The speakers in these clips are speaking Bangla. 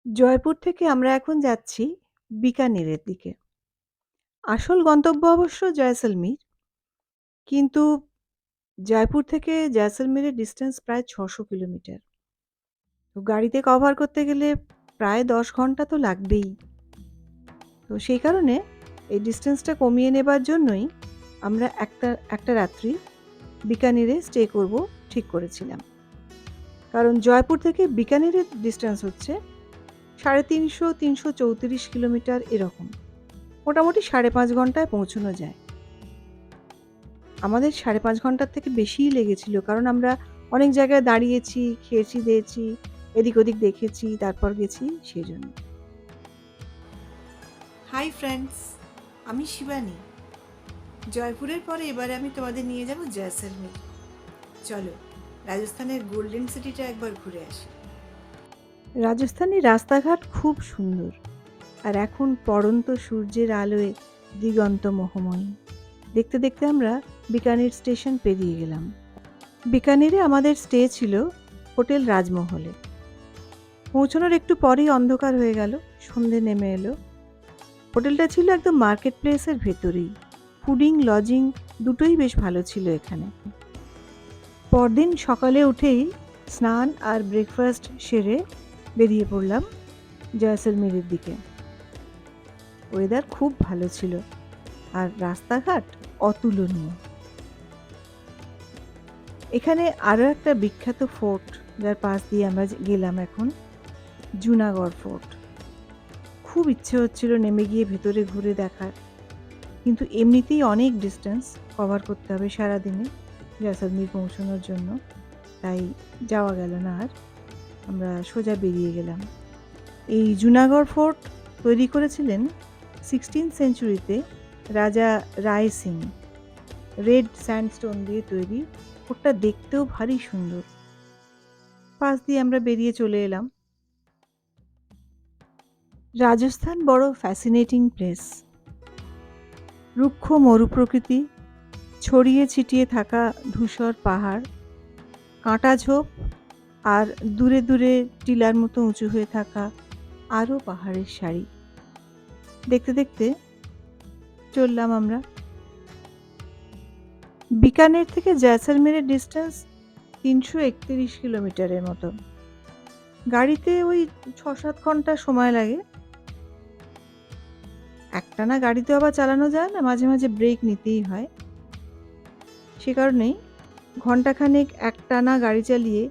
জয়পুর থেকে আমরা এখন যাচ্ছি বিকানেরের দিকে। আসল গন্তব্য অবশ্য জয়সলমীর। কিন্তু জয়পুর থেকে জয়সলমীরের ডিসট্যান্স প্রায় ৬০০ কিলোমিটার। তো গাড়িতে কভার করতে গেলে প্রায় ১০ ঘন্টা তো লাগবেই। তো সেই কারণে এই ডিসট্যান্সটা কমিয়ে নেবার জন্যই আমরা একটা রাত্রি বিকানেরে স্টে করব ঠিক করেছিলাম। কারণ জয়পুর থেকে বিকানেরের ডিসট্যান্স হচ্ছে ৩৫০-৩৩৪ কিলোমিটার এরকম। মোটামুটি ৫.৫ ঘন্টায় পৌঁছানো যায়। আমাদের ৫.৫ ঘন্টার থেকে বেশিই লেগেছিল। কারণ আমরা অনেক জায়গায় দাঁড়িয়েছি, খেয়েছি-দেয়েছি, এদিক-ওদিক দেখেছি, তারপর গেছি সেজন্য। হাই ফ্রেন্ডস, আমি শিবানী। জয়পুরের পরে এবারে আমি তোমাদের নিয়ে যাব জয়সলমীর। চলো, রাজস্থানের গোল্ডেন সিটিটা একবার ঘুরে আসি। রাজস্থানের রাস্তাঘাট খুব সুন্দর, আর এখন পড়ন্ত সূর্যের আলোয় দিগন্ত মোহময়ী। দেখতে দেখতে আমরা বিকানির স্টেশন পেরিয়ে গেলাম। বিকানিরে আমাদের স্টে ছিল হোটেল রাজমহলে। পৌঁছানোর একটু পরেই অন্ধকার হয়ে গেল, সন্ধে নেমে এলো। হোটেলটা ছিল একদম মার্কেট প্লেসের ভেতরেই। ফুডিং লজিং দুটোই বেশ ভালো ছিল এখানে। পরদিন সকালে উঠেই স্নান আর ব্রেকফাস্ট সেরে বেরিয়ে পড়লাম জয়সলমীরের দিকে। ওয়েদার খুব ভালো ছিল আর রাস্তাঘাট অতুলনীয়। এখানে আরও একটা বিখ্যাত ফোর্ট যার পাশ দিয়ে আমরা গেলাম এখন, জুনাগড় ফোর্ট। খুব ইচ্ছে হচ্ছিল নেমে গিয়ে ভেতরে ঘুরে দেখার, কিন্তু এমনিতেই অনেক ডিস্টেন্স কভার করতে হবে সারাদিনে জয়সলমীর পৌঁছানোর জন্য, তাই যাওয়া গেল না আর। আমরা সোজা বেরিয়ে গেলাম। এই জুনাগড় ফোর্ট তৈরি করেছিলেন 16th সেঞ্চুরিতে রাজা রায় সিং। রেড স্যান্ডস্টোন দিয়ে তৈরি। ফোর্টটা দেখতেও ভারী সুন্দর। পাশ দিয়ে আমরা বেরিয়ে চলে এলাম। রাজস্থান বড় ফ্যাসিনেটিং প্লেস। রুক্ষ মরুপ্রকৃতি, ছড়িয়ে ছিটিয়ে থাকা ধূসর পাহাড়, কাঁটা ঝোপ, আর দূরে দূরে টিলার মতো উঁচু হয়ে থাকা আরও পাহাড়ের সারি। দেখতে দেখতে চললাম আমরা। বিকানের থেকে জয়সলমেরের ডিস্টেন্স ৩৩১ কিলোমিটারের মতো। গাড়িতে ওই ৬-৭ ঘন্টা সময় লাগে। একটানা গাড়ি তো আবার চালানো যায় না, মাঝে মাঝে ব্রেক নিতেই হয়। সে কারণেই ঘণ্টাখানেক একটানা গাড়ি চালিয়ে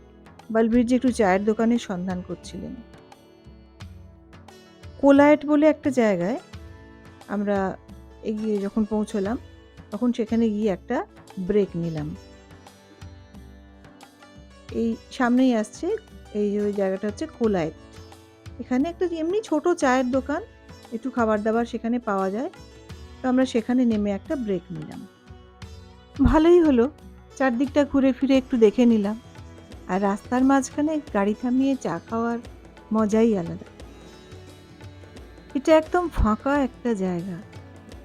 বালবীরজি একটু চায়ের দোকানের সন্ধান করছিলেন। কোলায়েট বলে একটা জায়গায় আমরা এগিয়ে যখন পৌঁছলাম, তখন সেখানে গিয়ে একটা ব্রেক নিলাম। এই সামনেই আসছে, এই যে ওই জায়গাটা হচ্ছে কোলায়েট। এখানে একটা এমনি ছোট চায়ের দোকান, একটু খাবার দাবার সেখানে পাওয়া যায়। তো আমরা সেখানে নেমে একটা ব্রেক নিলাম। ভালোই হলো, চারদিকটা ঘুরে ফিরে একটু দেখে নিলাম। আর রাস্তার মাঝখানে গাড়ি থামিয়ে চা খাওয়ার মজাই আলাদা। এটা একদম ফাঁকা একটা জায়গা,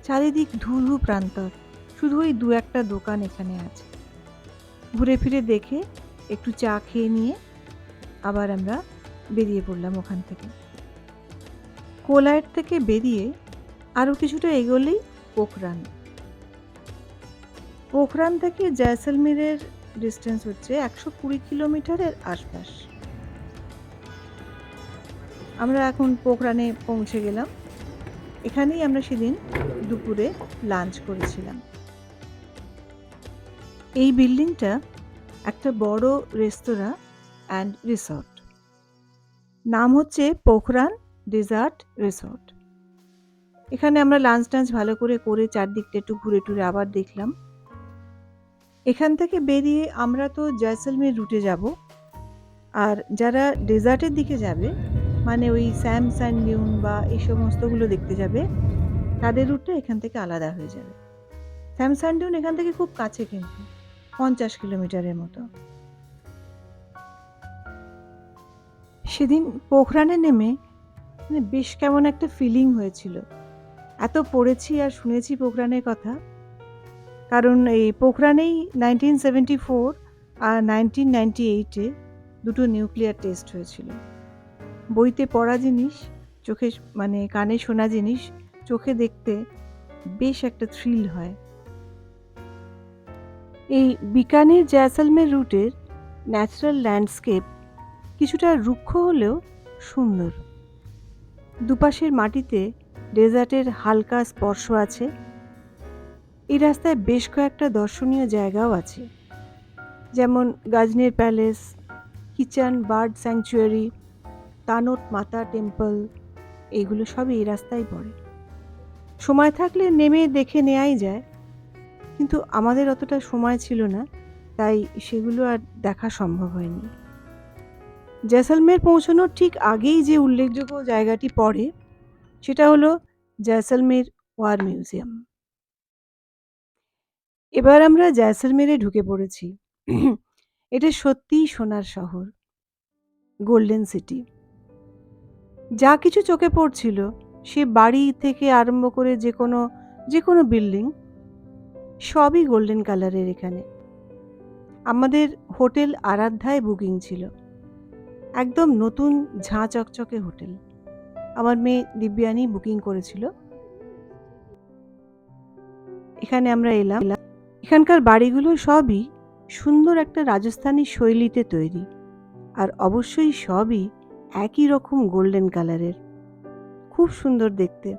চারিদিক ধুধু প্রান্তর, শুধু ওই দু একটা দোকান এখানে আছে। ঘুরে ফিরে দেখে একটু চা খেয়ে নিয়ে আবার আমরা বেরিয়ে পড়লাম ওখান থেকে। কোলায়েট থেকে বেরিয়ে আরও কিছুটা এগোলেই পোখরান। পোখরান থেকে জয়সলমীরের ডিস্টেন্স হচ্ছে ১২০ কিলোমিটারের আশপাশ। আমরা এখন পোখরানে পৌঁছে গেলাম। এখানেই আমরা সেদিন দুপুরে লাঞ্চ করেছিলাম। এই বিল্ডিংটা একটা বড় রেস্তোরাঁ অ্যান্ড রিসর্ট। নাম হচ্ছে পোখরান ডেজার্ট রিসর্ট। এখানে আমরা লাঞ্চ টাঞ্চ ভালো করে চারদিকটা একটু ঘুরে টুরে আবার দেখলাম। এখান থেকে বেরিয়ে আমরা তো জয়সলমীর রুটে যাব, আর যারা ডেজার্টের দিকে যাবে, মানে ওই স্যাম স্যান্ড ডিউন বা এই সমস্তগুলো দেখতে যাবে, তাদের রুটটা এখান থেকে আলাদা হয়ে যাবে। স্যাম স্যান্ড ডিউন এখান থেকে খুব কাছে, কিন্তু ৫০ কিলোমিটারের মতো। সেদিন পোখরানে নেমে বেশ কেমন একটা ফিলিং হয়েছিল। এত পড়েছি আর শুনেছি পোখরানের কথা, কারণ এই পোখরানেই 1974 আর 1998-এ দুটো নিউক্লিয়ার টেস্ট হয়েছিল। বইতে পড়া জিনিস চোখে কানে শোনা জিনিস চোখে দেখতে বেশ একটা থ্রিল হয়। এই বিকানের জয়সলমের রুটের ন্যাচারাল ল্যান্ডস্কেপ কিছুটা রুক্ষ হলেও সুন্দর। দুপাশের মাটিতে ডেজার্টের হালকা স্পর্শ আছে। এই রাস্তায় বেশ কয়েকটা দর্শনীয় জায়গাও আছে, যেমন গাজনের palace, Kisan bird sanctuary, Tanot মাতা টেম্পল, এইগুলো সবই এই রাস্তায় পড়ে। সময় থাকলে নেমে দেখে নেওয়াই যায়, কিন্তু আমাদের অতটা সময় ছিল না, তাই সেগুলো আর দেখা সম্ভব হয়নি। জয়সলমের পৌঁছানোর ঠিক আগেই যে উল্লেখযোগ্য জায়গাটি পড়ে সেটা হলো জয়সলমের ওয়ার মিউজিয়াম। এবার আমরা জয়সলমেরে ঢুকে পড়েছি। এটা সত্যিই সোনার শহর, গোল্ডেন সিটি। যা কিছু চোখে পড়ছিল, সে বাড়ি থেকে আরম্ভ করে যে কোনো বিল্ডিং, সবই গোল্ডেন কালারের এখানে। আমাদের হোটেল আরাধ্যায় বুকিং ছিল, একদম নতুন ঝাঁ চকচকে হোটেল। আমার মেয়ে দিব্যানী বুকিং করেছিল। এখানে আমরা এলাম। এখানকার বাড়িগুলো সবই সুন্দর একটা রাজস্থানী শৈলীতে তৈরি, আর অবশ্যই সবই একই রকম গোল্ডেন কালারের, খুব সুন্দর দেখতে।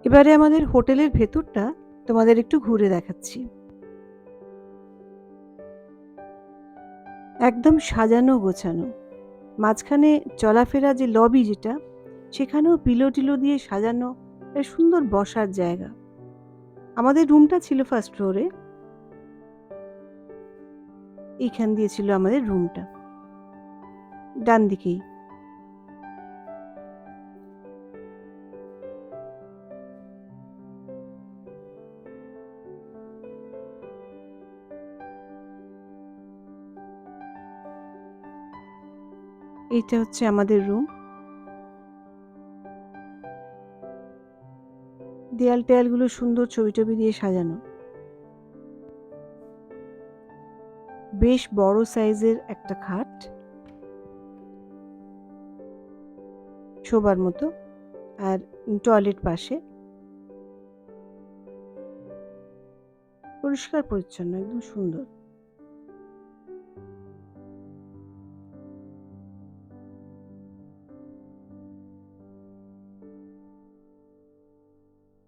এবারে আমাদের হোটেলের ভেতরটা তোমাদের একটু ঘুরে দেখাচ্ছি। একদম সাজানো গোছানো, মাঝখানে চলাফেরা যে লবি যেটা, সেখানেও পিলো টিলো দিয়ে সাজানো সুন্দর বসার জায়গা। আমাদের রুমটা ছিল ফার্স্ট ফ্লোরে, এইখান দিয়ে ছিল আমাদের রুমটা, ডান দিকেই। এইটা হচ্ছে আমাদের রুম। দেয়াল টেয়ালগুলো সুন্দর ছবি টবি দিয়ে সাজানো। বেশ বড় সাইজের একটা খাট, শোবার মতো, আর টয়লেট পাশে। পরিষ্কার পরিচ্ছন্ন, একদম সুন্দর।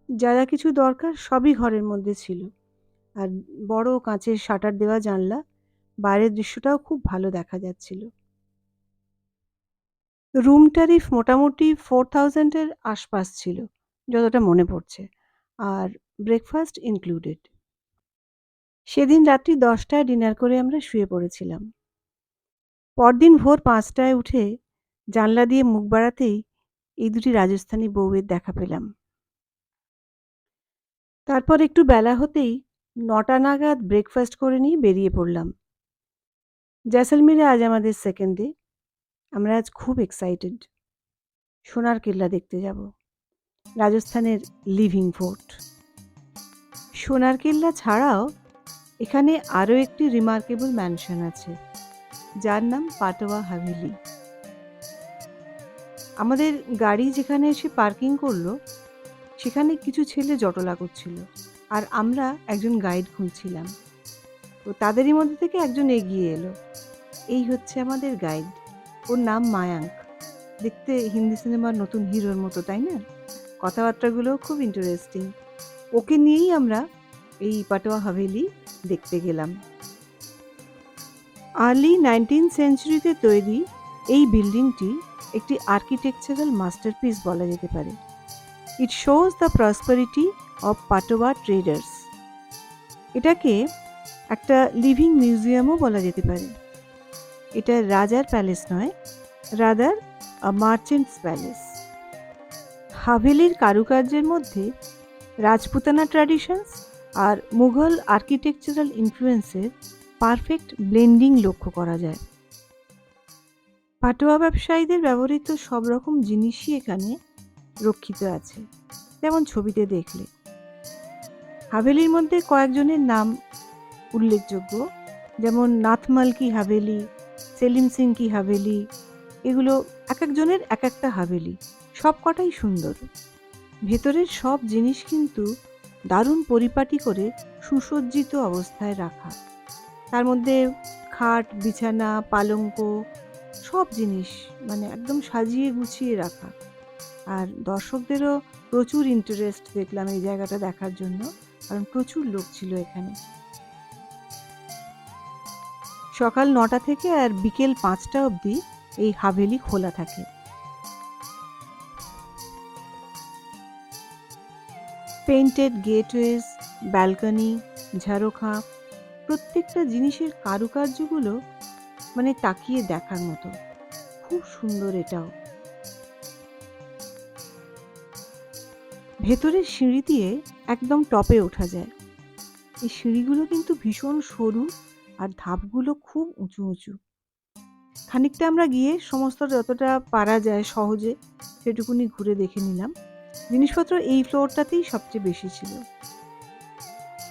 যা যা কিছু দরকার সবই ঘরের মধ্যে ছিল, আর বড় কাঁচের শাটার দেওয়া জানলা, বাইরের দৃশ্যটাও খুব ভালো দেখা যাচ্ছিল। রুম ট্যারিফ মোটামুটি 4000-এর আশপাশ ছিল, যতটা মনে পড়ছে, আর ব্রেকফাস্ট ইনক্লুডেড। সেদিন রাত্রি 10টায় ডিনার করে আমরা শুয়ে পড়েছিলাম। পরদিন ভোর 5টায় উঠে জানলা দিয়ে মুখ বাড়াতেই এই দুটি রাজস্থানী বউয়ের দেখা পেলাম। তারপর একটু বেলা হতেই 9টা নাগাদ ব্রেকফাস্ট করে নিয়ে বেরিয়ে পড়লাম। জয়সলমেরে আজ আমাদের সেকেন্ড ডে। আমরা আজ খুব এক্সাইটেড। সোনার কেল্লা দেখতে যাব, রাজস্থানের লিভিং ফোর্ট। সোনার কেল্লা ছাড়াও এখানে আরও একটি রিমার্কেবল ম্যানশন আছে, যার নাম পাটোয়া হাভেলি। আমাদের গাড়ি যেখানে এসে পার্কিং করলো, সেখানে কিছু ছেলে জটলা করছিল, আর আমরা একজন গাইড খুঁজছিলাম। তো তাদেরই মধ্যে থেকে একজন এগিয়ে এলো। এই হচ্ছে আমাদের গাইড, ওর নাম মায়াঙ্ক। দেখতে হিন্দি সিনেমার নতুন হিরোর মতো, তাই না? কথাবার্তাগুলোও খুব ইন্টারেস্টিং। ওকে নিয়েই আমরা এই পাটোয়া হাভেলি দেখতে গেলাম। আর্লি 19th সেঞ্চুরিতে তৈরি এই বিল্ডিংটি একটি আর্কিটেকচারাল মাস্টারপিস বলা যেতে পারে। It shows the prosperity of Patwa traders. এটাকে একটা লিভিং মিউজিয়ামও বলা যেতে পারে। এটা রাজার প্যালেস নয়, রাদার আ মার্চেন্টস প্যালেস। হাভেলির কারুকার্যের মধ্যে রাজপুতানা ট্র্যাডিশনস আর মুঘল আর্কিটেকচারাল ইনফ্লুয়েন্সের পারফেক্ট ব্লেন্ডিং লক্ষ্য করা যায়। পাটোয়া ব্যবসায়ীদের ব্যবহৃত সব রকম জিনিসই এখানে রক্ষিত আছে, যেমন ছবিতে দেখলে। হাভেলির মধ্যে কয়েকজনের নাম উল্লেখযোগ্য, যেমন নাথমাল কি হাভেলি, সেলিম সিং কি হাভেলি, এগুলো এক একজনের এক একটা হাভেলি, সব কটাই সুন্দর। ভেতরের সব জিনিস কিন্তু দারুণ পরিপাটি করে সুসজ্জিত অবস্থায় রাখা। তার মধ্যে খাট, বিছানা, পালঙ্ক সব জিনিস মানে একদম সাজিয়ে গুছিয়ে রাখা। আর দর্শকদেরও প্রচুর ইন্টারেস্ট দেখলাম এই জায়গাটা দেখার জন্য, কারণ প্রচুর লোক ছিল এখানে। সকাল 9টা থেকে আর বিকেল 5টা অবধি এই হাভেলি খোলা থাকে। পেইন্টেড গেটওয়েজ, ব্যালকনি, ঝাড়খা, প্রত্যেকটা জিনিসের কারুকার্যগুলো মানে তাকিয়ে দেখার মতো, খুব সুন্দর এটাও। ভেতরের সিঁড়ি দিয়ে একদম টপে ওঠা যায়। এই সিঁড়িগুলো কিন্তু ভীষণ সরু আর ধাপগুলো খুব উঁচু উঁচু। খানিকটা আমরা গিয়ে সমস্ত যতটা পারা যায় সহজে সেটুকুনি ঘুরে দেখে নিলাম। জিনিসপত্র এই ফ্লোরটাতেই সবচেয়ে বেশি ছিল।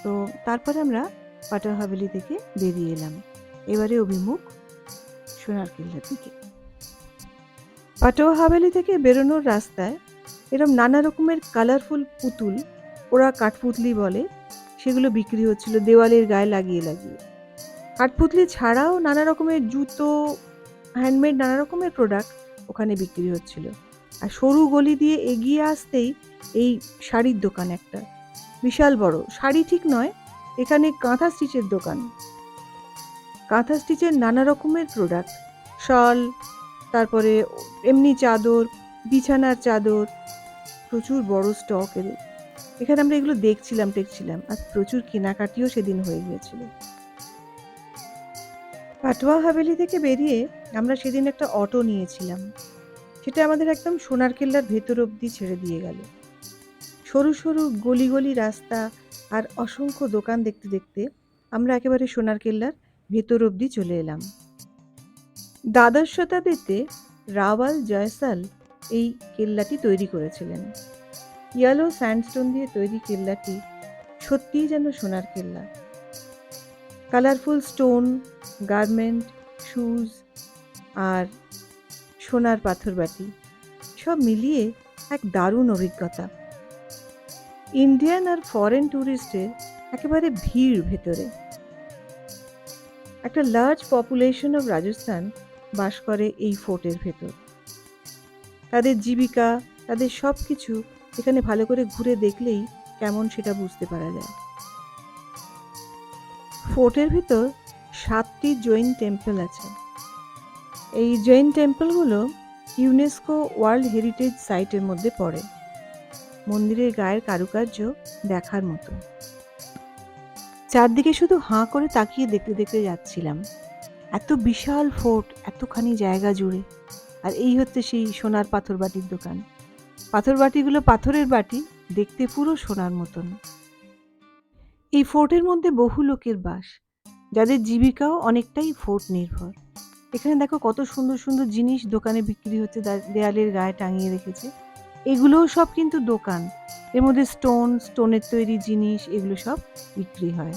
তো তারপরে আমরা পাটার হাভেলি থেকে বেরিয়ে এলাম। এবারে অভিমুখ সোনার কেল্লার দিকে। পাটোয়া হাভেলি থেকে বেরোনোর রাস্তায় এরকম নানা রকমের কালারফুল পুতুল, ওরা কাঠপুতলি বলে, সেগুলো বিক্রি হচ্ছিল দেওয়ালের গায়ে লাগিয়ে লাগিয়ে। কাঠপুতলি ছাড়াও নানা রকমের জুতো, হ্যান্ডমেড নানা রকমের প্রোডাক্ট ওখানে বিক্রি হচ্ছিল। আর সরু গলি দিয়ে এগিয়ে আসতেই এই শাড়ির দোকান একটা, বিশাল বড়। শাড়ি ঠিক নয়, এখানে কাঁথা স্টিচের দোকান। কাঁথা স্টিচের নানা রকমের প্রোডাক্ট, শল, তারপরে এমনি চাদর, বিছানার চাদর, প্রচুর বড় স্টক এদের। এখানে আমরা এগুলো দেখছিলাম আর প্রচুর কেনাকাটিও সেদিন হয়ে গিয়েছিল। পাটোয়া হাভেলি থেকে বেরিয়ে আমরা সেদিন একটা অটো নিয়েছিলাম। সেটা আমাদের একদম সোনার কেল্লার ভেতর অবধি ছেড়ে দিয়ে গেল। সরু সরু গলি গলি রাস্তা আর অসংখ্য দোকান দেখতে দেখতে আমরা একেবারে সোনার কেল্লার ভেতর অবধি চলে এলাম। দ্বাদশ শতাব্দীতে রাওয়াল জয়সাল এই কেল্লাটি তৈরি করেছিলেন। ইয়েলো স্যান্ডস্টোন দিয়ে তৈরি কেল্লাটি সত্যিই যেন সোনার কেল্লা। কালারফুল স্টোন, গার্মেন্ট, শুজ আর সোনার পাথরবাটি সব মিলিয়ে এক দারুণ অভিজ্ঞতা। ইন্ডিয়ান আর ফরেন ট্যুরিস্টের একেবারে ভিড় ভেতরে। একটা লার্জ পপুলেশন অফ রাজস্থান বাস করে এই ফোর্টের ভেতর। তাদের জীবিকা, তাদের সব কিছু এখানে ভালো করে ঘুরে দেখলেই কেমন সেটা বুঝতে পারা যায়। ফোর্টের ভিতর 7টি জৈন টেম্পল আছে। এই জৈন টেম্পলগুলো ইউনেস্কো ওয়ার্ল্ড হেরিটেজ সাইটের মধ্যে পড়ে। মন্দিরের গায়ের কারুকার্য দেখার মতো। চারদিকে শুধু হাঁ করে তাকিয়ে দেখতে দেখতে যাচ্ছিলাম। এত বিশাল ফোর্ট এতখানি জায়গা জুড়ে। আর এই হচ্ছে সেই সোনার পাথর বাটির দোকান। পাথর বাটিগুলো পাথরের বাটি, দেখতে পুরো সোনার মতন। এই ফোর্টের মধ্যে বহু লোকের বাস, যাদের জীবিকাও অনেকটাই ফোর্ট নির্ভর। এখানে দেখো কত সুন্দর সুন্দর জিনিস দোকানে বিক্রি হচ্ছে, দেয়ালের গায়ে টাঙিয়ে রেখেছে। এগুলোও সব কিন্তু দোকান। এর মধ্যে স্টোনের তৈরি জিনিস, এগুলো সব বিক্রি হয়।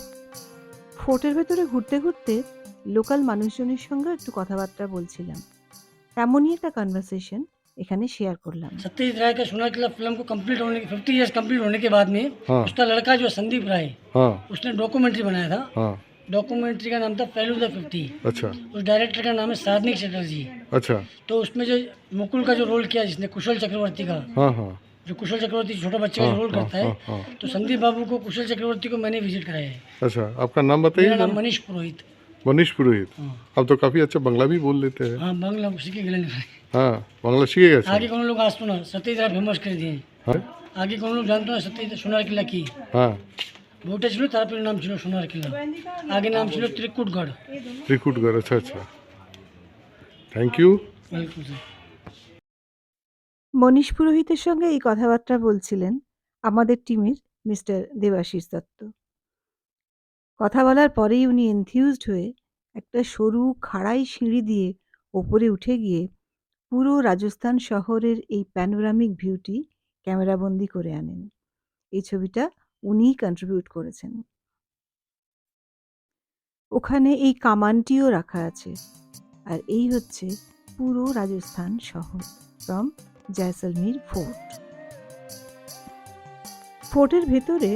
ফোর্টের ভেতরে ঘুরতে ঘুরতে লোকাল মানুষজনের সঙ্গে একটু কথাবার্তা বলছিলাম। তেমনই একটা কনভারসেশন এখানে শেয়ার করলাম। सत्यजीत राय का सोनार किला फिल्म को कंप्लीट होने 50 इयर्स कंप्लीट होने के बाद में उसका लड़का जो संदीप राय, उसने डॉक्यूमेंट्री बनाया था। डॉक्यूमेंट्री का नाम था पहलू द 50। अच्छा उस डायरेक्टर का नाम है साधनिक चटर्जी। अच्छा तो उसमें जो मुकुल का जो रोल किया जिसने कुशल चक्रवर्ती का, हाँ हाँ जो कुशल चक्रवर्ती छोटा बच्चे का जो रोल करता है, तो संदीप बाबू को कुशल चक्रवर्ती को मैंने विजिट कराया है। अच्छा आपका नाम बताइए मेरा नाम जरा। मनीष पुरोहित। मनीष पुरोहित। आप तो काफी अच्छा बंगला भी बोल लेते हैं। हाँ, बांग्ला उसी के गले में। हाँ बांग्ला सीखे गए आगे कौन लोग आज सुना सत्यजीत राय फेमस कर दिए। हाँ आगे कौन लोग जानते हो सत्यजीत सोनार किला की हाँ ভোটে ছিল, তারপরে নাম ছিল সোনার কিলা, আগে নাম ছিল ত্রিকুটগড়। त्रिकुटगढ़। अच्छा अच्छा thank you. Welcome sir. Manish পুরোহিতের সঙ্গে এই কথাবার্তা বলছিলেন আমাদের টিমের মিস্টার দেবাশিস দত্ত। কথা বলার পরেই উনি এনথিউজড হয়ে একটা সরু খাড়াই সিঁড়ি দিয়ে ওপরে উঠে গিয়ে পুরো রাজস্থান শহরের এই প্যানোরামিক ভিউটি ক্যামেরাবন্দি করে আনেন। এই ছবিটা উনিই কন্ট্রিবিউট করেছেন। ওখানে এই কামানটিও রাখা আছে। আর এই হচ্ছে পুরো রাজস্থান শহর ফ্রম জয়সলমীর ফোর্ট। ফোর্টের ভেতরে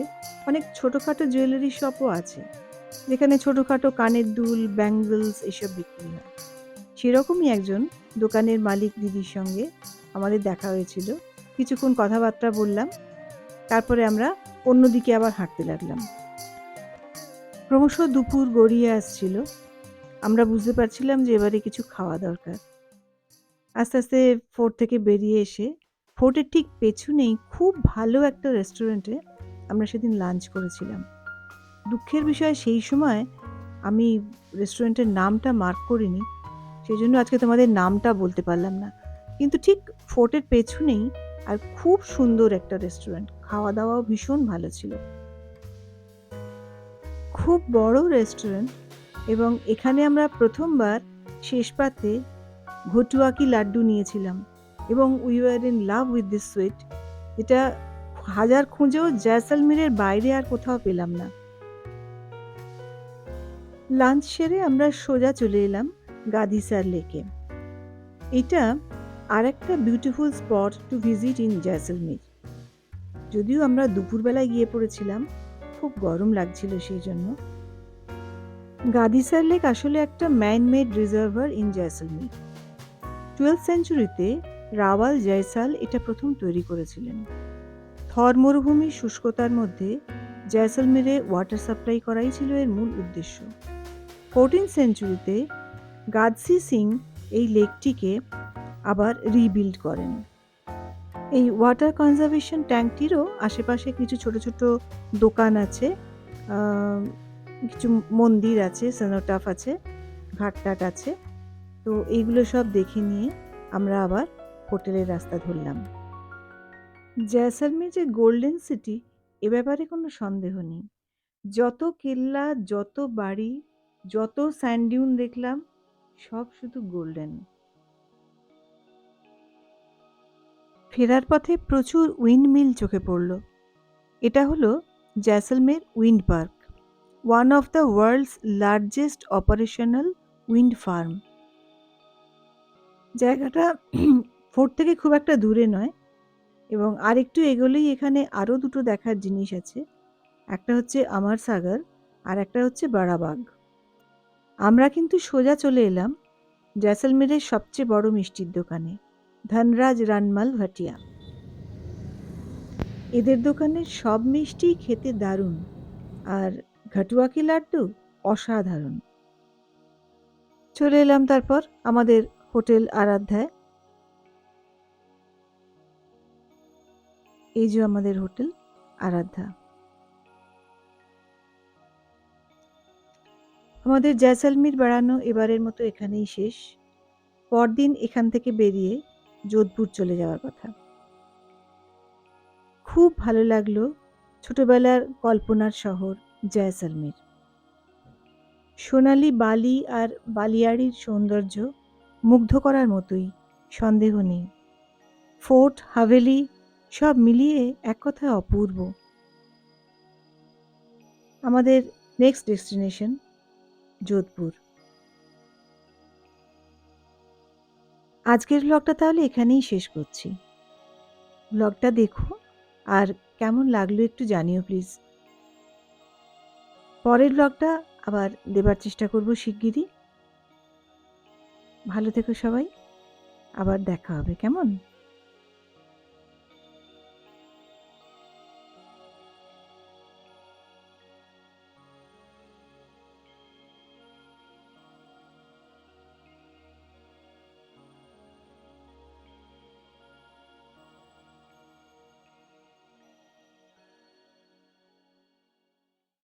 অনেক ছোটোখাটো জুয়েলারি শপও আছে, যেখানে ছোটোখাটো কানের দুল, ব্যাঙ্গলস এসব বিক্রি হয়। সেরকমই একজন দোকানের মালিক দিদির সঙ্গে আমাদের দেখা হয়েছিল। কিছুক্ষণ কথাবার্তা বললাম, তারপরে আমরা অন্যদিকে আবার হাঁটতে লাগলাম। ক্রমশ দুপুর গড়িয়ে আসছিল, আমরা বুঝতে পারছিলাম যে এবারে কিছু খাওয়া দরকার। আস্তে আস্তে ফোর্ট থেকে বেরিয়ে এসে ফোর্টের ঠিক পেছনেই খুব ভালো একটা রেস্টুরেন্টে আমরা সেদিন লাঞ্চ করেছিলাম। দুঃখের বিষয় সেই সময় আমি রেস্টুরেন্টের নামটা মার্ক করিনি, সেই জন্য আজকে তোমাদের নামটা বলতে পারলাম না। কিন্তু ঠিক ফোর্টের পেছনেই আর খুব সুন্দর একটা রেস্টুরেন্ট, খাওয়া দাওয়াও ভীষণ ভালো ছিল। খুব বড় রেস্টুরেন্ট, এবং এখানে আমরা প্রথমবার শেষ পাতে ঘটুয়া কি লাড্ডু নিয়েছিলাম, এবং we were in love with this sweet. এটা হাজার খুঁজেও জয়সলমীরের বাইরে আর কোথাও পেলাম না। লাঞ্চ সেরে আমরা সোজা চলে এলাম গাদিসার লেকে। এটা আর একটা beautiful spot to visit in Jaisalmer. যদিও আমরা দুপুরবেলায় গিয়ে পড়েছিলাম, খুব গরম লাগছিল সেই জন্য। গাদিসার লেক আসলে একটা man made reservoir in Jaisalmer. 12th সেঞ্চুরিতে রাওয়াল জয়সাল এটা প্রথম তৈরি করেছিলেন। থর মরুভূমির শুষ্কতার মধ্যে জয়সলমীরে ওয়াটার সাপ্লাই করাই ছিল এর মূল উদ্দেশ্য। 14th সেঞ্চুরিতে গাদসি সিং এই লেকটিকে আবার রিবিল্ড করেন। এই ওয়াটার কনজারভেশন ট্যাঙ্কটিরও আশেপাশে কিছু ছোট ছোট দোকান আছে, কিছু মন্দির আছে, সেনোটাফ আছে, ঘাটটাট আছে। তো এইগুলো সব দেখে নিয়ে আমরা আবার হোটেলের রাস্তা ধরলাম। জয়সলমীর যে গোল্ডেন সিটি, এ ব্যাপারে কোনো সন্দেহ নেই। যত কেল্লা, যত বাড়ি, যত স্যান্ডডিউন দেখলাম, সব শুধু গোল্ডেন। ফেরার পথে প্রচুর উইন্ড মিল চোখে পড়ল। এটা হলো Jaisalmer wind park, one of the world's largest operational wind farm. জায়গাটা ফোর্ট থেকে খুব একটা দূরে নয়, এবং আরেকটু এগোলেই এখানে আরও দুটো দেখার জিনিস আছে। একটা হচ্ছে আমার সাগর, আর একটা হচ্ছে বাড়াবাগ। আমরা কিন্তু সোজা চলে এলাম জয়সলমেরের সবচেয়ে বড় মিষ্টির দোকানে, ধনরাজ রানমাল ভাটিয়া। এদের দোকানের সব মিষ্টি খেতে দারুণ, আর ঘটুয়া কি লাড্ডু অসাধারণ। চলে এলাম তারপর আমাদের হোটেল আরাধ্যায়। এই যে আমাদের হোটেল আরাধ্যা। আমাদের জয়সলমীর বেড়ানো এবারের মতো এখানেই শেষ। পরদিন এখান থেকে বেরিয়ে যোধপুর চলে যাওয়ার কথা। খুব ভালো লাগলো ছোটবেলার কল্পনার শহর জয়সলমীর। সোনালি বালি আর বালিয়াড়ির সৌন্দর্য মুগ্ধ করার মতোই, সন্দেহ নেই। ফোর্ট, হাভেলি সব মিলিয়ে এক কথায় অপূর্ব। আমাদের নেক্সট ডেস্টিনেশন যোধপুর। আজকের ব্লগটা তাহলে এখানেই শেষ করছি। ব্লগটা দেখো, আর কেমন লাগলো একটু জানিও প্লিজ। পরের ব্লগটা আবার দেবার চেষ্টা করব শিগগিরই। ভালো থেকো সবাই, আবার দেখা হবে, কেমন?